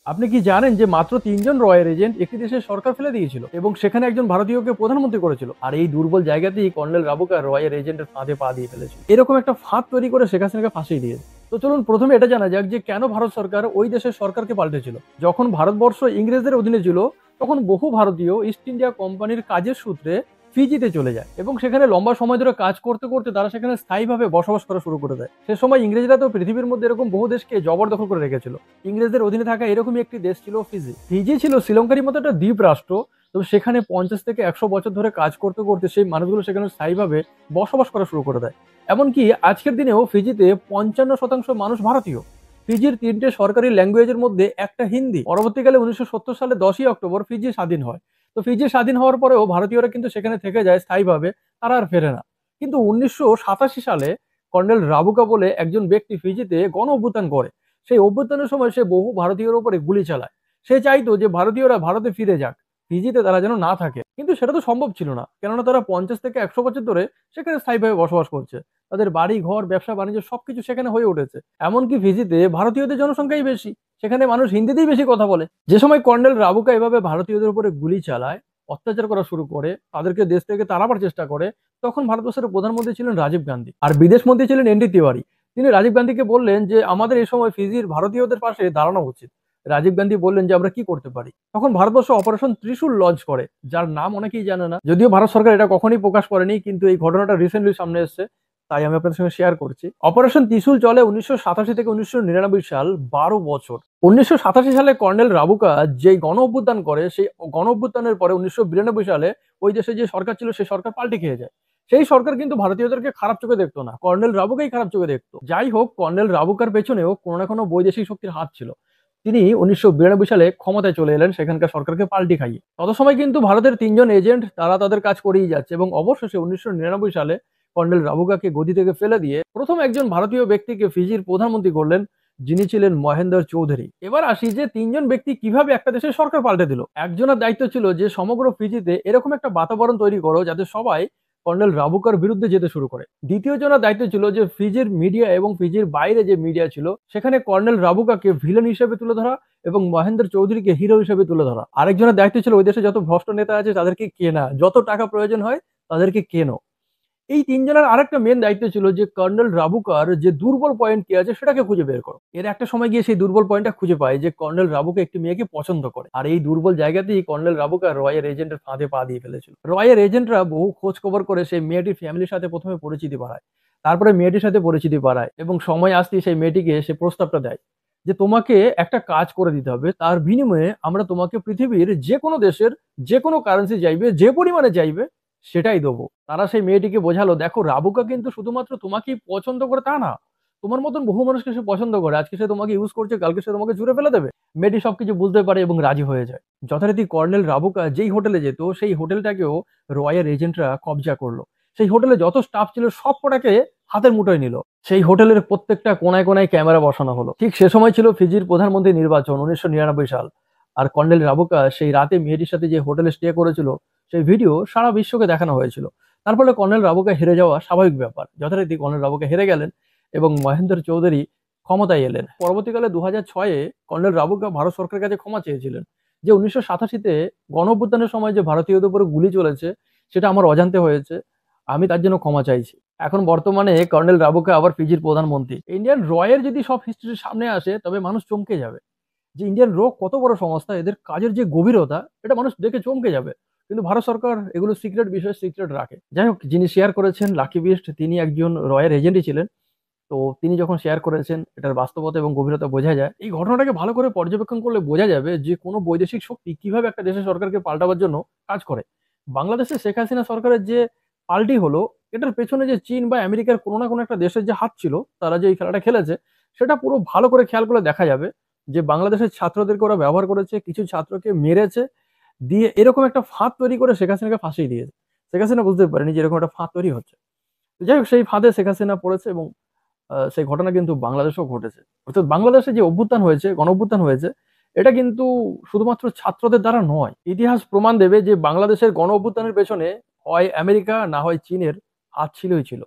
আপনি কি জানেন যে মাত্র ৩ জন রয়্যাল এজেন্ট একটি দেশের সরকার ফেলে দিয়েছিল এবং সেখানে একজন ভারতীয়কে প্রধানমন্ত্রী করেছিল। আর এই দুর্বল জায়গাতেই কর্নেল রাবুকা রয়্যাল এজেন্টের ফাঁদে পা দিয়ে ফেলেছিল। এরকম একটা ফাঁদ তৈরি করে শেখ হাসিনাকে ফাঁসিয়ে দিয়েছে। তো চলুন প্রথমে এটা জানা যাক যে কেন ভারত সরকার ওই দেশের সরকারকে পাল্টেছিল। যখন ভারতবর্ষ ইংরেজদের অধীনে ছিল তখন বহু ভারতীয় ইস্ট ইন্ডিয়া কোম্পানির কাজের সূত্রে ফিজিতে চলে যায় এবং সেখানে লম্বা সময় ধরে কাজ করতে করতে তারা সেখানে স্থায়ীভাবে বসবাস করা শুরু করে দেয়। সে সময় ইংরেজরা তো পৃথিবীর মধ্যে এরকম বহু দেশকে জবরদখল করে রেখেছিল। ইংরেজদের অধীনে থাকা এরকমই একটি দেশ ছিল ফিজি। ফিজি ছিল শ্রীলঙ্কার মতো একটা দ্বীপ রাষ্ট্র। তো সেখানে 50 থেকে 100 বছর ধরে কাজ করতে করতে সেই মানুষগুলো সেখানে স্থায়ীভাবে বসবাস করা শুরু করে দেয়। এমনকি আজকের দিনেও ফিজিতে 55% মানুষ ভারতীয়। ফিজির 3টে সরকারি ল্যাঙ্গুয়েজের মধ্যে একটা হিন্দি। পরবর্তীকালে 1970 সালে 10ই অক্টোবর ফিজি স্বাধীন হয়। তো ফিজি স্বাধীন হওয়ার পরেও ভারতীয়রা কিন্তু সেখানে থেকে যায় স্থায়ীভাবে, তারা আর ফেরে না। কিন্তু 1987 সালে কর্নেল রাবুকা বলে একজন ব্যক্তি ফিজিতে গণ অভ্যুত্থান করে। সেই অভ্যুত্থানের সময় সে বহু ভারতীয়র উপরে গুলি চালায়। সে চাইতো যে ভারতীয়রা ভারতে ফিরে যাক, ফিজিতে তারা যেন না থাকে, কিন্তু সেটা তো সম্ভব ছিল না, কেননা তারা 50 থেকে 100 বছর ধরে সেখানে স্থায়ীভাবে বসবাস করছে। তাদের বাড়ি ঘর ব্যবসা বাণিজ্য সবকিছু সেখানে হয়ে উঠেছে। এমনকি ফিজিতে ভারতীয়দের জনসংখ্যাই বেশি, সেখানে মানুষ হিন্দিতেই বেশি কথা বলে। যে সময় কর্নেল রাবুকা এভাবে ভারতীয়দের উপরে গুলি চালায়, অত্যাচার করা শুরু করে, তাদেরকে দেশ থেকে তাড়াবার চেষ্টা করে, তখন ভারতবর্ষের প্রধানমন্ত্রী ছিলেন রাজীব গান্ধী আর বিদেশ মন্ত্রী ছিলেন এনডি তিওয়ারি। তিনি রাজীব গান্ধীকে বললেন যে আমাদের এই সময় ফিজির ভারতীয়দের পাশে দাঁড়ানো উচিত। রাজীব গান্ধী বললেন যে আমরা কি করতে পারি। তখন ভারতবর্ষ অপারেশন ত্রিশূল লঞ্চ করে, যার নাম অনেকেই জানে না, যদিও ভারত সরকার এটা কখনোই প্রকাশ করেনি, কিন্তু এই ঘটনাটা রিসেন্টলি সামনে এসেছে, তাই আমি আপনাদের সঙ্গে শেয়ার করছি। অপারেশন ত্রিশূল চলে 1987 থেকে 1999 সাল, 12 বছর। 1987 সালে কর্নেল রাবুকা যে গণ অভ্যুত্থান করে, সেই গণ অভ্যুত্থানের পরে 1992 সালে ওই দেশে যে সরকার ছিল সেই সরকার পাল্টে খেয়ে যায়। সেই সরকার কিন্তু ভারতীয়দেরকে খারাপ চোখে দেখতো না, কর্নেল রাবুকাই খারাপ চোখে দেখতো। যাই হোক, কর্নেল রাবুকার পেছনেও কোনো না কোনো বৈদেশিক শক্তির হাত ছিল। তিনি 1992 সালে ক্ষমতায় চলে এলেন সেখানকার সরকারকে পাল্টি খাইয়ে। তত সময় কিন্তু ভারতের 3জন এজেন্ট তারা তাদের কাজ করেই যাচ্ছে এবং অবশেষে 1999 সালে কর্নেল রাবুকাকে গদি থেকে ফেলে দিয়ে প্রথম একজন ভারতীয় ব্যক্তিকে ফিজির প্রধানমন্ত্রী করলেন, যিনি ছিলেন মহেন্দ্র চৌধুরী। এবার আসি যে 3জন ব্যক্তি কিভাবে একটা দেশের সরকার পাল্টে দিল। একজনের দায়িত্ব ছিল যে সমগ্র ফিজিতে এরকম একটা বাতাবরণ তৈরি করো যাতে সবাই কর্নেল রাবুকার বিরুদ্ধে যেতে শুরু করে। দ্বিতীয় জনের দায়িত্ব ছিল যে ফিজির মিডিয়া এবং ফিজির বাইরে যে মিডিয়া ছিল সেখানে কর্নেল রাবুকাকে ভিলেন হিসেবে তুলে ধরা এবং মহেন্দ্র চৌধুরীকে হিরো হিসেবে তুলে ধরা। আরেকজনের দায়িত্ব ছিল ওই দেশে যত ভ্রষ্ট নেতা আছে তাদেরকে কেনা, যত টাকা প্রয়োজন হয় তাদেরকে কেনো। এই 3জনের আরেকটা মেন দায়িত্ব ছিল যে কর্নেল রাবুকার যে দুর্বল পয়েন্ট কি আছে সেটাকে খুঁজে বের করো। এর একটা সময় গিয়ে সেই দুর্বল পয়েন্টটা খুঁজে পায় যে কর্নেল রাবুকা একটি মেয়েকে পছন্দ করে, আর এই দুর্বল জায়গাতেই কর্নেল রাবুকা রয়ের এজেন্টের ফাঁদে পা দিয়ে ফেলেছিল। রয়ের এজেন্টরা বহু খোঁজ খবর করে সেই মেয়েটির ফ্যামিলির সাথে প্রথমে পরিচিতি বাড়ায়, তারপরে মেয়েটির সাথে পরিচিতি বাড়ায় এবং সময় আসতেই সেই মেয়েটিকে সে প্রস্তাবটা দেয় যে তোমাকে একটা কাজ করে দিতে হবে, তার বিনিময়ে আমরা তোমাকে পৃথিবীর যে কোনো দেশের যে কোনো কারেন্সি চাইবে, যে পরিমাণে চাইবে সেটাই দেবো। তারা সেই মেয়েটিকে বোঝালো, দেখো রাবুকা কিন্তু শুধুমাত্র তোমাকেই পছন্দ করে তা না, তোমার মতন বহু মানুষকে সে পছন্দ করে, আজকে সে তোমাকে ইউজ করছে, কালকে সে তোমাকে জুড়ে ফেলে দেবে। মেয়েটি সবকিছু বুঝতে পারে এবং রাজি হয়ে যায়। যথারীতি কর্নেল রাবুকা যেই হোটেলে যেত সেই হোটেলটাকেও রয়ের এজেন্টরা কবজা করলো। সেই হোটেলে যত স্টাফ ছিল সব কটাকে হাতের মুঠোয় নিল। সেই হোটেলের প্রত্যেকটা কোনায় কোনায় ক্যামেরা বসানো হলো। ঠিক সে সময় ছিল ফিজির প্রধানমন্ত্রী নির্বাচন, 1999 সাল। আর কর্নেল রাবুকা সেই রাতে মেয়েটির সাথে যে হোটেলে স্টে করেছিল সেই ভিডিও সারা বিশ্বকে দেখানো হয়েছিল। তার ফলে কর্নেল রাবুকা হেরে যাওয়া স্বাভাবিক ব্যাপার। যথারীতি কর্নেল রাবুকা হেরে গেলেন এবং মহেন্দ্র চৌধুরী ক্ষমতায় এলেন। পরবর্তীকালে 2006-এ কর্নেল রাবুকা ভারত সরকারের কাছে ক্ষমা চেয়েছিলেন যে 1987-তে গণ অভ্যুত্থানের সময় যে ভারতীয়দের উপরে গুলি চলেছে সেটা আমার অজান্তে হয়েছে, আমি তার জন্য ক্ষমা চাইছি। এখন বর্তমানে কর্নেল রাবুকা আবার ফিজির প্রধানমন্ত্রী। ইন্ডিয়ান রয়ের যদি সব হিস্ট্রির সামনে আসে তবে মানুষ চমকে যাবে যে ইন্ডিয়ান র কত বড় সংস্থা, এদের কাজের যে গভীরতা এটা মানুষ দেখে চমকে যাবে। কিন্তু ভারত সরকার এগুলো সিক্রেট বিষয় সিক্রেট রাখে। যাই হোক, যিনি শেয়ার করেছেন লাকি বিস্ট, তিনি একজন রয়ের এজেন্টই ছিলেন। তো তিনি যখন শেয়ার করেছেন এটার বাস্তবতা এবং গভীরতা বোঝা যায়। এই ঘটনাটাকে ভালো করে পর্যবেক্ষণ করলে বোঝা যাবে যে কোনো বৈদেশিক শক্তি কিভাবে একটা দেশের সরকারকে পাল্টাবার জন্য কাজ করে। বাংলাদেশে শেখ হাসিনা সরকারের যে পাল্টি হলো, এটার পেছনে যে চীন বা আমেরিকার কোনো না কোনো একটা দেশের যে হাত ছিল, তারা যে এই খেলাটা খেলেছে সেটা পুরো ভালো করে খেয়াল করে দেখা যাবে যে বাংলাদেশের ছাত্রদেরকে ওরা ব্যবহার করেছে, কিছু ছাত্রকে মেরেছে, দিয়ে এরকম একটা ফাঁদ তৈরি করে শেখ হাসিনাকে ফাঁসিয়ে দিয়েছে। শেখ হাসিনা বুঝতে পারেনি যে এরকম একটা ফাঁদ তৈরি হচ্ছে। তো যাই হোক, সেই ফাঁদে শেখ হাসিনা পড়েছে এবং সেই ঘটনা কিন্তু বাংলাদেশেও ঘটেছে। অর্থাৎ বাংলাদেশে যে অভ্যুত্থান হয়েছে, গণ অভ্যুত্থান হয়েছে, এটা কিন্তু শুধুমাত্র ছাত্রদের দ্বারা নয়। ইতিহাস প্রমাণ দেবে যে বাংলাদেশের গণ অভ্যুত্থানের পেছনে হয় আমেরিকা না হয় চীনের হাত ছিলই ছিল।